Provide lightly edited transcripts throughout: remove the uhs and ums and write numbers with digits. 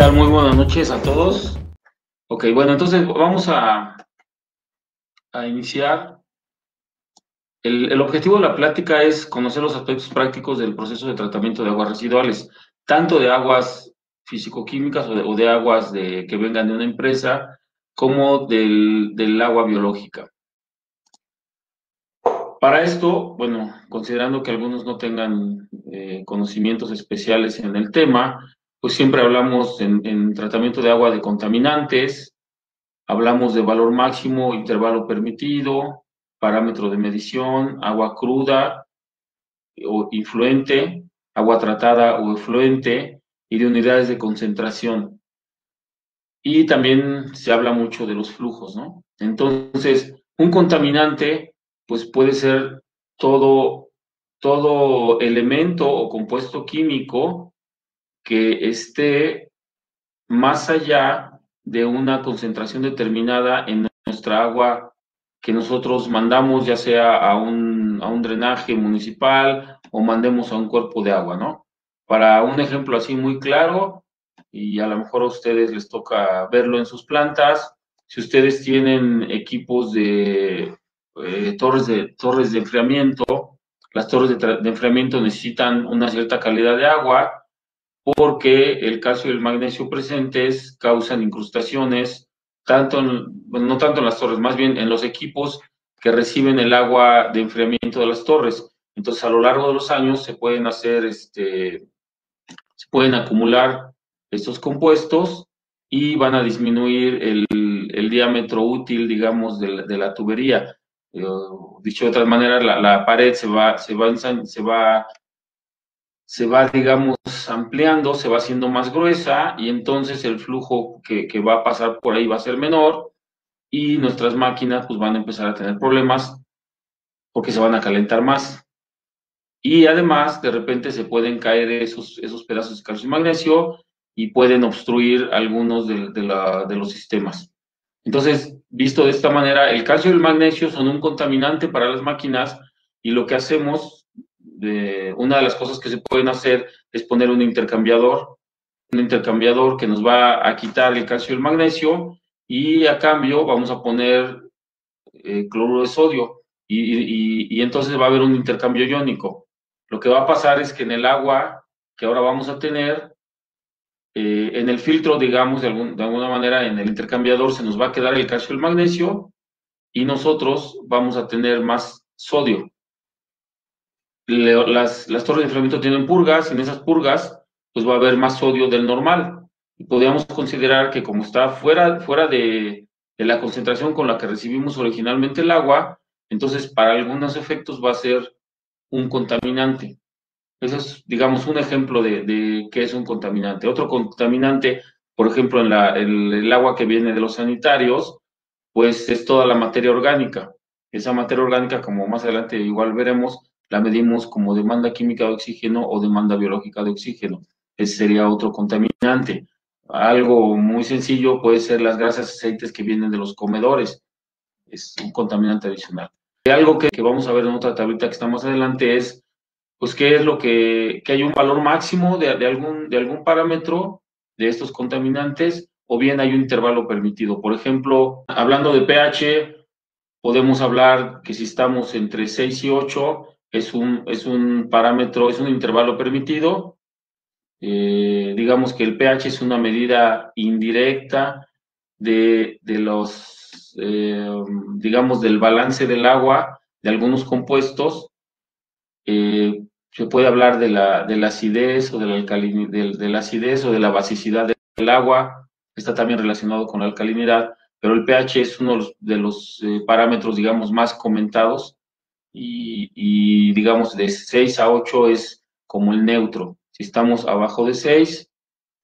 tal? Muy buenas noches a todos. Ok, bueno, entonces vamos a iniciar. El objetivo de la plática es conocer los aspectos prácticos del proceso de tratamiento de aguas residuales, tanto de aguas físico-químicas o de aguas que vengan de una empresa, como del agua biológica. Para esto, bueno, considerando que algunos no tengan conocimientos especiales en el tema, pues siempre hablamos en tratamiento de agua de contaminantes. Hablamos de valor máximo, intervalo permitido, parámetro de medición, agua cruda o influente, agua tratada o efluente y de unidades de concentración. Y también se habla mucho de los flujos, ¿no? Entonces, un contaminante, pues puede ser todo elemento o compuesto químico que esté más allá de una concentración determinada en nuestra agua que nosotros mandamos, ya sea a un drenaje municipal o mandemos a un cuerpo de agua, ¿no? Para un ejemplo así muy claro, y a lo mejor a ustedes les toca verlo en sus plantas, si ustedes tienen equipos de torres de enfriamiento, las torres de enfriamiento necesitan una cierta calidad de agua, porque el calcio y el magnesio presentes causan incrustaciones, bueno, no tanto en las torres, más bien en los equipos que reciben el agua de enfriamiento de las torres. Entonces, a lo largo de los años se pueden se pueden acumular estos compuestos y van a disminuir el diámetro útil, digamos, de la tubería. Dicho de otra manera, la pared se va, digamos, ampliando, se va haciendo más gruesa y entonces el flujo que va a pasar por ahí va a ser menor y nuestras máquinas pues van a empezar a tener problemas porque se van a calentar más. Y además, de repente se pueden caer esos pedazos de calcio y magnesio y pueden obstruir algunos de los sistemas. Entonces, visto de esta manera, el calcio y el magnesio son un contaminante para las máquinas y lo que hacemos, una de las cosas que se pueden hacer es poner un intercambiador que nos va a quitar el calcio y el magnesio y a cambio vamos a poner cloruro de sodio y entonces va a haber un intercambio iónico. Lo que va a pasar es que en el agua que ahora vamos a tener, en el filtro, digamos, de alguna manera, en el intercambiador se nos va a quedar el calcio y el magnesio y nosotros vamos a tener más sodio. Las torres de enfriamiento tienen purgas, y en esas purgas pues va a haber más sodio del normal. Y podríamos considerar que como está fuera de la concentración con la que recibimos originalmente el agua, entonces para algunos efectos va a ser un contaminante. Ese es, digamos, un ejemplo de qué es un contaminante. Otro contaminante, por ejemplo, el agua que viene de los sanitarios, pues es toda la materia orgánica. Esa materia orgánica, como más adelante igual veremos, la medimos como demanda química de oxígeno o demanda biológica de oxígeno. Ese sería otro contaminante. Algo muy sencillo puede ser las grasas y aceites que vienen de los comedores. Es un contaminante adicional. Y algo que vamos a ver en otra tablita que está más adelante es, pues, qué es lo que hay un valor máximo de algún parámetro de estos contaminantes, o bien hay un intervalo permitido. Por ejemplo, hablando de pH, podemos hablar que si estamos entre 6 y 8 es un parámetro, es un intervalo permitido. Digamos que el pH es una medida indirecta de los, digamos, del balance del agua, de algunos compuestos. Se puede hablar de la acidez o de de la acidez o de la basicidad del agua, está también relacionado con la alcalinidad, pero el pH es uno de los parámetros, digamos, más comentados digamos, de 6 a 8 es como el neutro. Si estamos abajo de 6,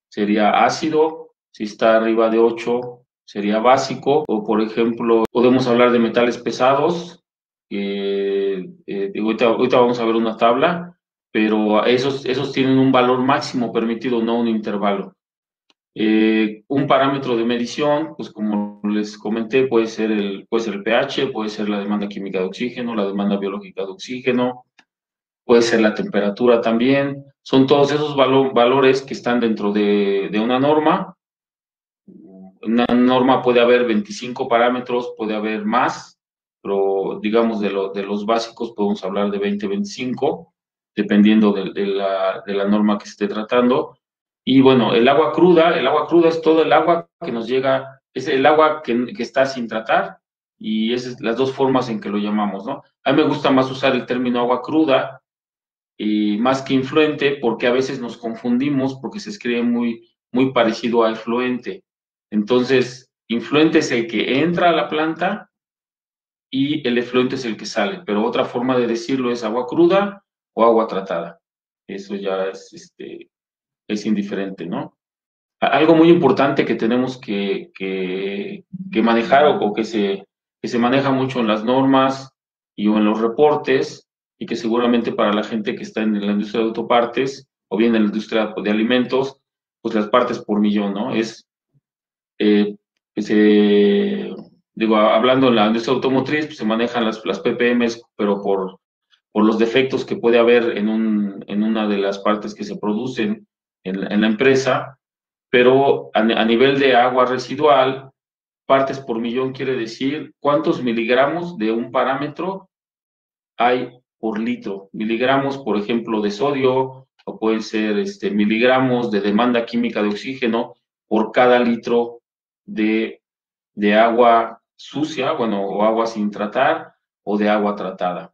sería ácido; si está arriba de 8, sería básico. O, por ejemplo, podemos hablar de metales pesados. Ahorita vamos a ver una tabla, pero esos tienen un valor máximo permitido, no un intervalo. Un parámetro de medición, pues como les comenté, puede ser el pH, puede ser la demanda química de oxígeno, la demanda biológica de oxígeno, puede ser la temperatura también, son todos esos valores que están dentro de una norma. Una norma puede haber 25 parámetros, puede haber más, pero digamos de los básicos podemos hablar de 20, 25, dependiendo de la norma que se esté tratando. Y bueno, el agua cruda es todo el agua que nos llega, es el agua que está sin tratar, y esas son las dos formas en que lo llamamos, ¿no? A mí me gusta más usar el término agua cruda, y más que influente, porque a veces nos confundimos porque se escribe muy parecido a efluente. Entonces, influente es el que entra a la planta y el efluente es el que sale, pero otra forma de decirlo es agua cruda o agua tratada. Eso ya es indiferente, ¿no? Algo muy importante que tenemos que manejar, o que se maneja mucho en las normas y o en los reportes, y que seguramente para la gente que está en la industria de autopartes o bien en la industria de alimentos, pues las partes por millón, ¿no? Que digo, hablando en la industria automotriz, pues se manejan las ppms, pero por los defectos que puede haber en una de las partes que se producen en la empresa. Pero a nivel de agua residual, partes por millón quiere decir cuántos miligramos de un parámetro hay por litro. Miligramos, por ejemplo, de sodio, o pueden ser miligramos de demanda química de oxígeno por cada litro de, de agua sucia, bueno, o agua sin tratar, o de agua tratada.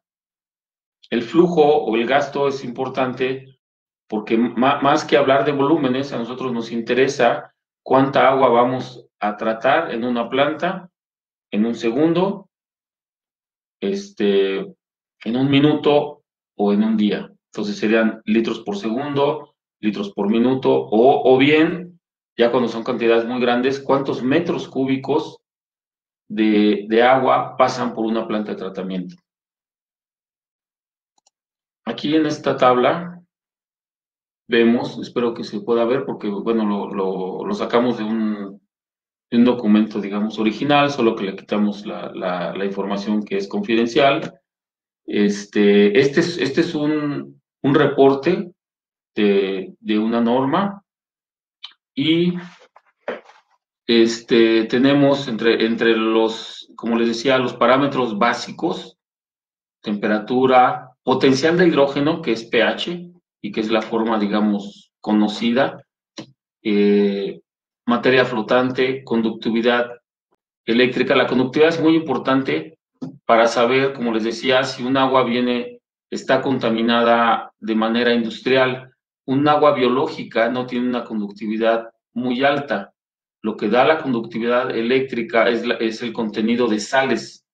El flujo o el gasto es importante porque más que hablar de volúmenes, a nosotros nos interesa cuánta agua vamos a tratar en una planta en un segundo, en un minuto o en un día. Entonces serían litros por segundo, litros por minuto, o bien, ya cuando son cantidades muy grandes, cuántos metros cúbicos de agua pasan por una planta de tratamiento. Aquí en esta tabla vemos, espero que se pueda ver porque, bueno, lo sacamos de un documento, digamos, original, solo que le quitamos la información que es confidencial. Este es un reporte de una norma, y tenemos entre los, como les decía, los parámetros básicos: temperatura, potencial de hidrógeno, que es pH, y que es la forma, digamos, conocida, eh, materia flotante, conductividad eléctrica. La conductividad es muy importante para saber, como les decía, si un agua está contaminada de manera industrial. Un agua biológica no tiene una conductividad muy alta. Lo que da la conductividad eléctrica es el contenido de sales.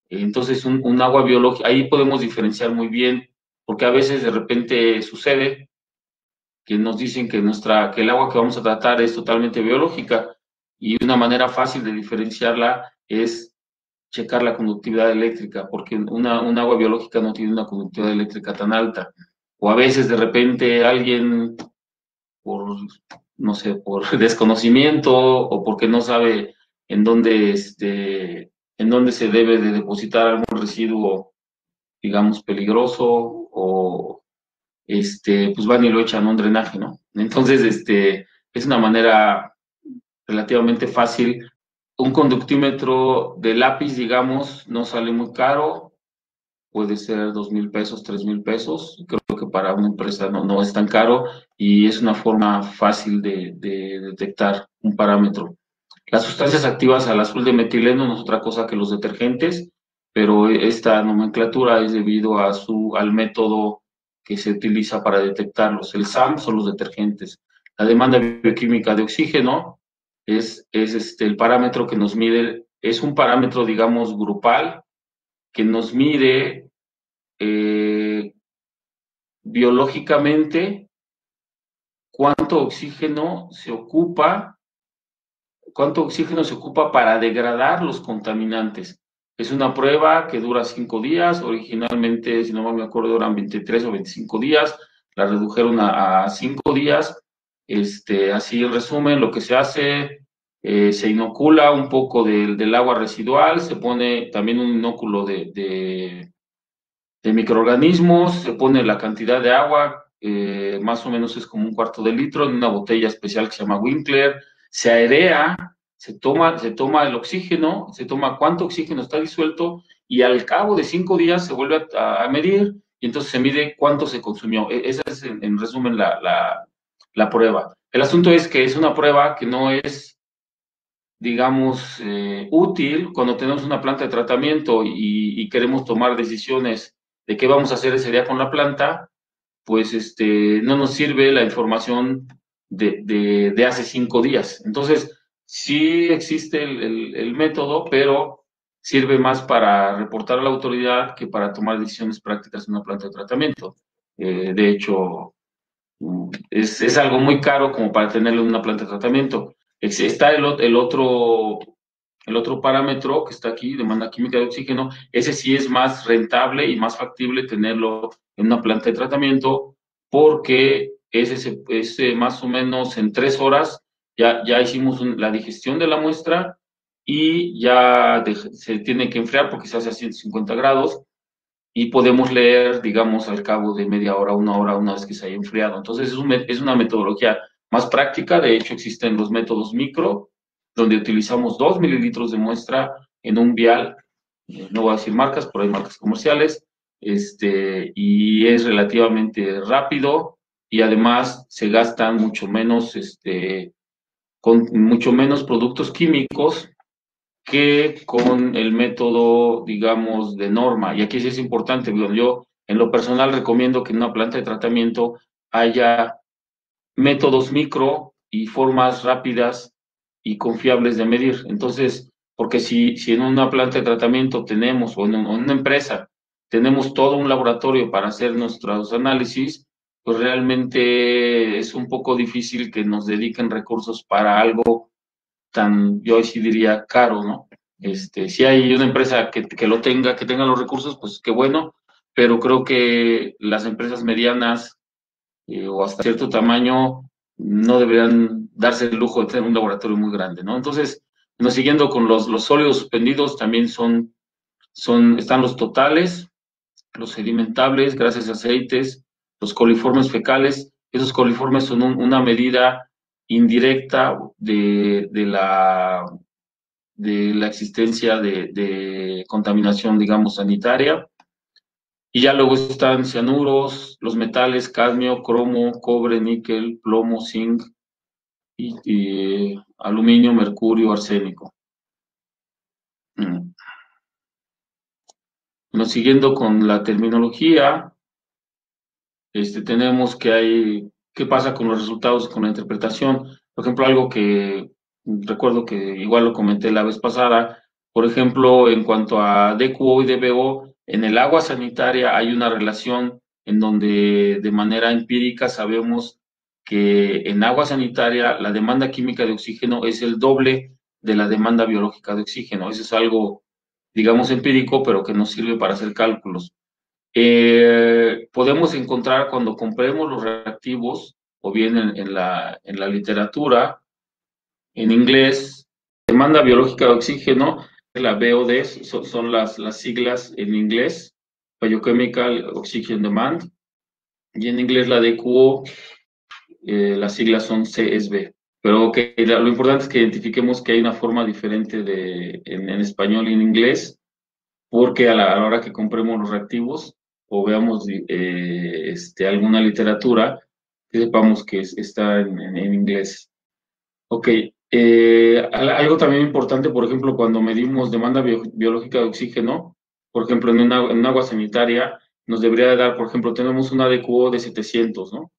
Entonces, un agua biológica, ahí podemos diferenciar muy bien, porque a veces de repente sucede que nos dicen que el agua que vamos a tratar es totalmente biológica, y una manera fácil de diferenciarla es checar la conductividad eléctrica, porque un agua biológica no tiene una conductividad eléctrica tan alta. O a veces de repente alguien, por, no sé, por desconocimiento o porque no sabe en dónde, en dónde se debe de depositar algún residuo, digamos, peligroso, o pues van y lo echan a un drenaje, ¿no? Entonces, es una manera relativamente fácil. Un conductímetro de lápiz, digamos, no sale muy caro, puede ser 2,000 pesos, 3,000 pesos. Creo que para una empresa no es tan caro, y es una forma fácil de detectar un parámetro. Las sustancias activas al azul de metileno no es otra cosa que los detergentes, pero esta nomenclatura es debido al método que se utiliza para detectarlos. El SAM son los detergentes. La demanda bioquímica de oxígeno es el parámetro que nos mide, es un parámetro, digamos, grupal, que nos mide biológicamente cuánto oxígeno se ocupa para degradar los contaminantes. Es una prueba que dura 5 días. Originalmente, si no me acuerdo, eran 23 o 25 días. La redujeron a 5 días. Así, en resumen, lo que se hace: se inocula un poco del agua residual, se pone también un inóculo de microorganismos, se pone la cantidad de agua, más o menos es como 1/4 de litro, en una botella especial que se llama Winkler, se airea, se toma el oxígeno, se toma cuánto oxígeno está disuelto y al cabo de 5 días se vuelve a medir y entonces se mide cuánto se consumió. Esa es en resumen la prueba. El asunto es que es una prueba que no es, digamos, útil cuando tenemos una planta de tratamiento y queremos tomar decisiones de qué vamos a hacer ese día con la planta, pues no nos sirve la información de hace 5 días. Entonces, sí existe el método, pero sirve más para reportar a la autoridad que para tomar decisiones prácticas en una planta de tratamiento. De hecho, es algo muy caro como para tenerlo en una planta de tratamiento. Está el otro parámetro que está aquí, demanda química de oxígeno, ese sí es más rentable y más factible tenerlo en una planta de tratamiento porque ese más o menos en 3 horas ya hicimos la digestión de la muestra y ya se tiene que enfriar porque se hace a 150 grados y podemos leer, digamos, al cabo de media hora, 1 hora, una vez que se haya enfriado. Entonces, es una metodología más práctica. De hecho, existen los métodos micro, donde utilizamos 2 mililitros de muestra en un vial. No voy a decir marcas, pero hay marcas comerciales. Y es relativamente rápido y además se gastan con mucho menos productos químicos que con el método, digamos, de norma. Y aquí sí es importante, yo en lo personal recomiendo que en una planta de tratamiento haya métodos micro y formas rápidas y confiables de medir. Entonces, porque si en una planta de tratamiento tenemos, o en una empresa, tenemos todo un laboratorio para hacer nuestros análisis, pues realmente es un poco difícil que nos dediquen recursos para algo yo sí diría caro, ¿no? Si hay una empresa que lo tenga, que tenga los recursos, pues qué bueno, pero creo que las empresas medianas o hasta cierto tamaño no deberían darse el lujo de tener un laboratorio muy grande, ¿no? Entonces, siguiendo con los sólidos suspendidos, también están los totales, los sedimentables, gases aceites, los coliformes fecales. Esos coliformes son una medida indirecta de la existencia de contaminación, digamos, sanitaria. Y ya luego están cianuros, los metales, cadmio, cromo, cobre, níquel, plomo, zinc, y aluminio, mercurio, arsénico. Bueno, siguiendo con la terminología, tenemos qué pasa con los resultados, con la interpretación. Por ejemplo, algo que recuerdo que igual lo comenté la vez pasada, por ejemplo, en cuanto a DQO y DBO, en el agua sanitaria hay una relación en donde de manera empírica sabemos que en agua sanitaria la demanda química de oxígeno es el doble de la demanda biológica de oxígeno. Eso es algo, digamos, empírico, pero que nos sirve para hacer cálculos. Podemos encontrar cuando compremos los reactivos, o bien en la literatura, en inglés, demanda biológica de oxígeno, la BOD, son las siglas en inglés, Biochemical Oxygen Demand, y en inglés la DQO, las siglas son CSB. Pero lo importante es que identifiquemos que hay una forma diferente en español y en inglés, porque a la hora que compremos los reactivos o veamos alguna literatura, que sepamos que está en inglés. Ok, algo también importante, por ejemplo, cuando medimos demanda biológica de oxígeno, por ejemplo, en agua sanitaria, nos debería de dar, por ejemplo, tenemos una DQO de 700, ¿no?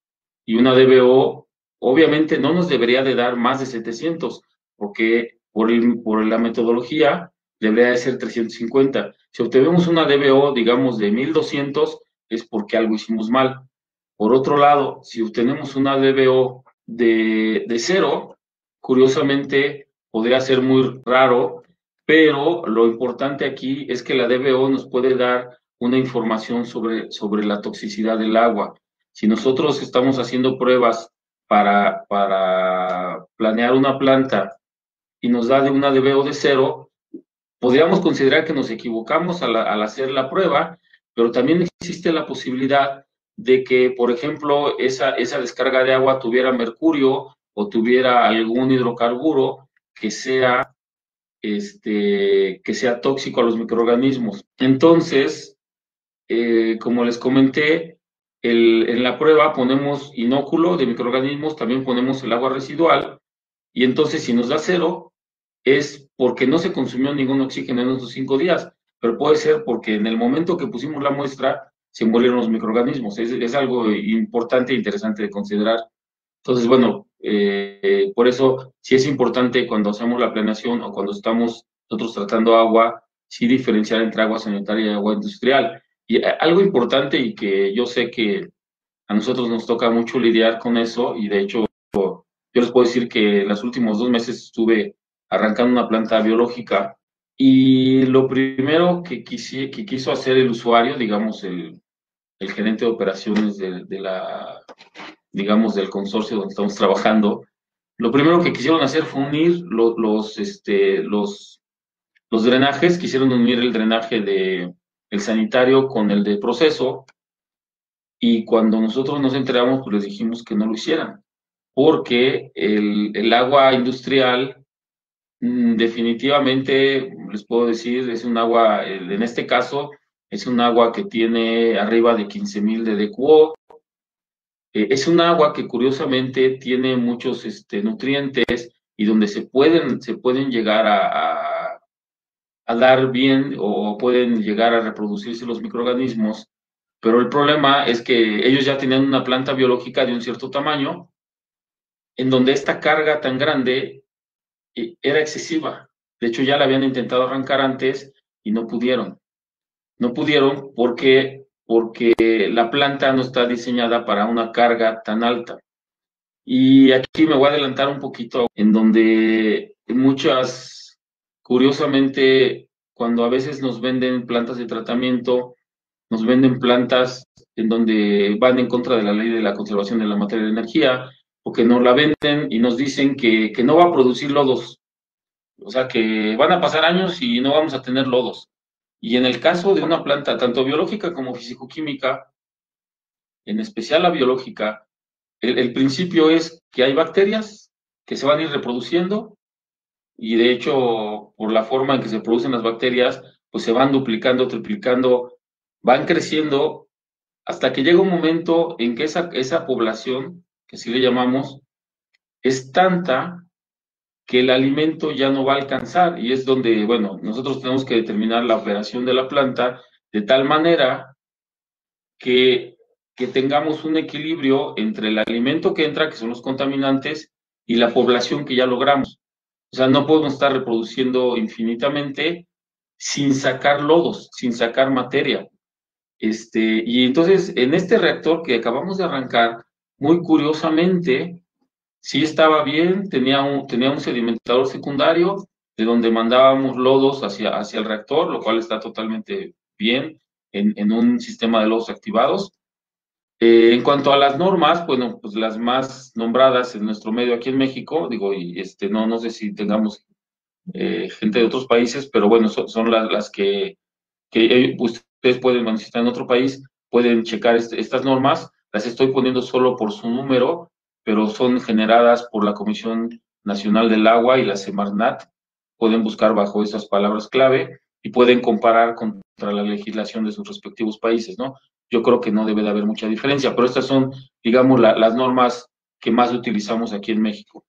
Y una DBO, obviamente no nos debería de dar más de 700, porque por la metodología debería de ser 350. Si obtenemos una DBO, digamos, de 1200, es porque algo hicimos mal. Por otro lado, si obtenemos una DBO de 0, curiosamente podría ser muy raro, pero lo importante aquí es que la DBO nos puede dar una información sobre la toxicidad del agua. Si nosotros estamos haciendo pruebas para planear una planta y nos da de una DBO de 0, podríamos considerar que nos equivocamos al hacer la prueba, pero también existe la posibilidad de que, por ejemplo, esa descarga de agua tuviera mercurio o tuviera algún hidrocarburo que sea, que sea tóxico a los microorganismos. Entonces, como les comenté, en la prueba ponemos inóculo de microorganismos, también ponemos el agua residual, y entonces si nos da cero, es porque no se consumió ningún oxígeno en esos 5 días, pero puede ser porque en el momento que pusimos la muestra se murieron los microorganismos. Es algo importante e interesante de considerar. Entonces, bueno, por eso sí es importante cuando hacemos la planeación o cuando estamos nosotros tratando agua, sí diferenciar entre agua sanitaria y agua industrial. Y algo importante y que yo sé que a nosotros nos toca mucho lidiar con eso, y de hecho yo les puedo decir que los últimos 2 meses estuve arrancando una planta biológica, y lo primero que quiso hacer el usuario, digamos el gerente de operaciones digamos, del consorcio donde estamos trabajando, lo primero que quisieron hacer fue unir los drenajes, quisieron unir el drenaje el sanitario con el de proceso, y cuando nosotros nos enteramos, pues les dijimos que no lo hicieran, porque el agua industrial, definitivamente, les puedo decir, es un agua, en este caso, es un agua que tiene arriba de 15,000 de DQO. Es un agua que curiosamente tiene muchos nutrientes, y donde se pueden llegar a dar bien, o pueden llegar a reproducirse los microorganismos, pero el problema es que ellos ya tenían una planta biológica de un cierto tamaño, en donde esta carga tan grande era excesiva. De hecho, ya la habían intentado arrancar antes y no pudieron. No pudieron porque la planta no está diseñada para una carga tan alta. Y aquí me voy a adelantar un poquito, en donde muchas, curiosamente, cuando a veces nos venden plantas de tratamiento, nos venden plantas en donde van en contra de la ley de la conservación de la materia de energía, o que nos la venden y nos dicen que no va a producir lodos, o sea, que van a pasar años y no vamos a tener lodos. Y en el caso de una planta, tanto biológica como fisicoquímica, en especial la biológica, el principio es que hay bacterias que se van a ir reproduciendo, y de hecho, por la forma en que se producen las bacterias, pues se van duplicando, triplicando, van creciendo, hasta que llega un momento en que esa población, que así le llamamos, es tanta que el alimento ya no va a alcanzar, y es donde, bueno, nosotros tenemos que determinar la operación de la planta de tal manera que, que tengamos un equilibrio entre el alimento que entra, que son los contaminantes, y la población que ya logramos. O sea, no podemos estar reproduciendo infinitamente sin sacar lodos, sin sacar materia. Y entonces, en este reactor que acabamos de arrancar, muy curiosamente, sí estaba bien, tenía un sedimentador secundario de donde mandábamos lodos hacia el reactor, lo cual está totalmente bien en un sistema de lodos activados. En cuanto a las normas, bueno, pues las más nombradas en nuestro medio aquí en México, digo, y no sé si tengamos gente de otros países, pero bueno, son las que ustedes pueden, bueno, si están en otro país, pueden checar estas normas. Las estoy poniendo solo por su número, pero son generadas por la Comisión Nacional del Agua y la Semarnat. Pueden buscar bajo esas palabras clave y pueden comparar contra la legislación de sus respectivos países, ¿no? Yo creo que no debe de haber mucha diferencia, pero estas son, digamos, las normas que más utilizamos aquí en México.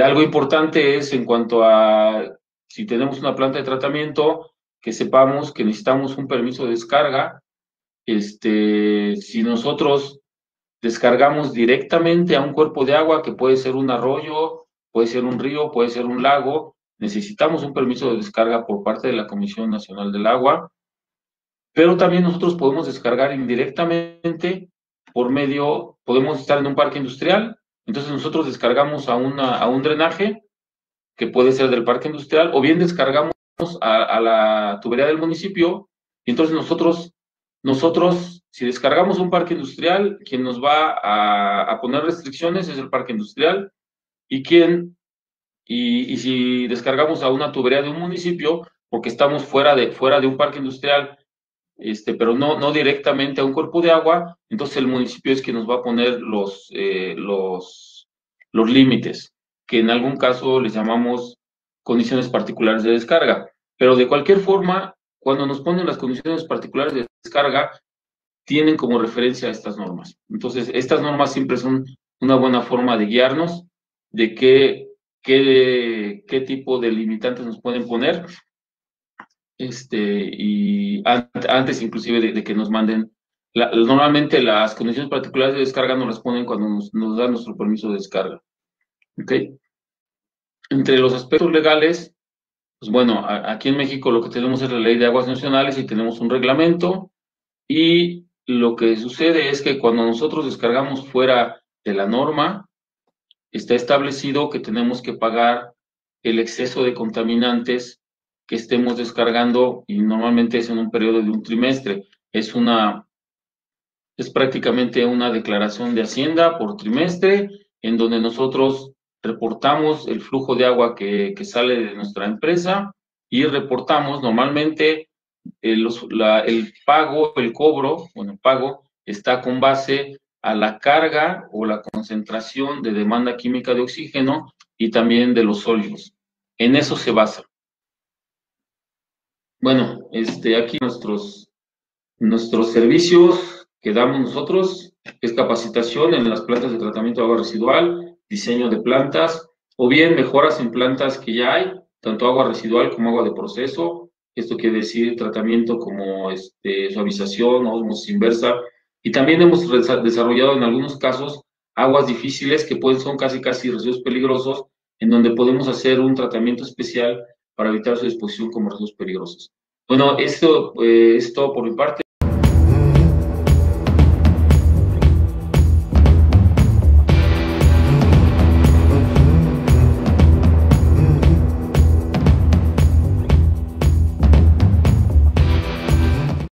Algo importante es en cuanto a si tenemos una planta de tratamiento, que sepamos que necesitamos un permiso de descarga. Si nosotros descargamos directamente a un cuerpo de agua, que puede ser un arroyo, puede ser un río, puede ser un lago, necesitamos un permiso de descarga por parte de la Comisión Nacional del Agua, pero también nosotros podemos descargar indirectamente podemos estar en un parque industrial, entonces nosotros descargamos a un drenaje que puede ser del parque industrial, o bien descargamos a la tubería del municipio, y entonces nosotros, si descargamos un parque industrial, quien nos va a poner restricciones es el parque industrial, y si descargamos a una tubería de un municipio, porque estamos fuera de un parque industrial, pero no directamente a un cuerpo de agua, entonces el municipio es quien nos va a poner los límites, que en algún caso les llamamos condiciones particulares de descarga. Pero de cualquier forma, cuando nos ponen las condiciones particulares de descarga, tienen como referencia estas normas. Entonces, estas normas siempre son una buena forma de guiarnos de qué tipo de limitantes nos pueden poner, y antes inclusive de que nos manden. Normalmente las condiciones particulares de descarga nos las ponen cuando nos dan nuestro permiso de descarga. ¿Ok? Entre los aspectos legales, pues bueno, aquí en México lo que tenemos es la Ley de Aguas Nacionales y tenemos un reglamento, y lo que sucede es que cuando nosotros descargamos fuera de la norma, está establecido que tenemos que pagar el exceso de contaminantes que estemos descargando, y normalmente es en un periodo de un trimestre. Es prácticamente una declaración de Hacienda por trimestre, en donde nosotros reportamos el flujo de agua que sale de nuestra empresa, y reportamos normalmente el pago, el cobro, bueno, el pago está con base a la carga o la concentración de demanda química de oxígeno y también de los sólidos. En eso se basa. Bueno, aquí nuestros servicios que damos nosotros es capacitación en las plantas de tratamiento de agua residual, diseño de plantas, o bien mejoras en plantas que ya hay, tanto agua residual como agua de proceso. Esto quiere decir tratamiento como suavización, osmosis inversa. Y también hemos desarrollado en algunos casos aguas difíciles que son casi residuos peligrosos, en donde podemos hacer un tratamiento especial para evitar su exposición como residuos peligrosos. Bueno, esto es todo por mi parte.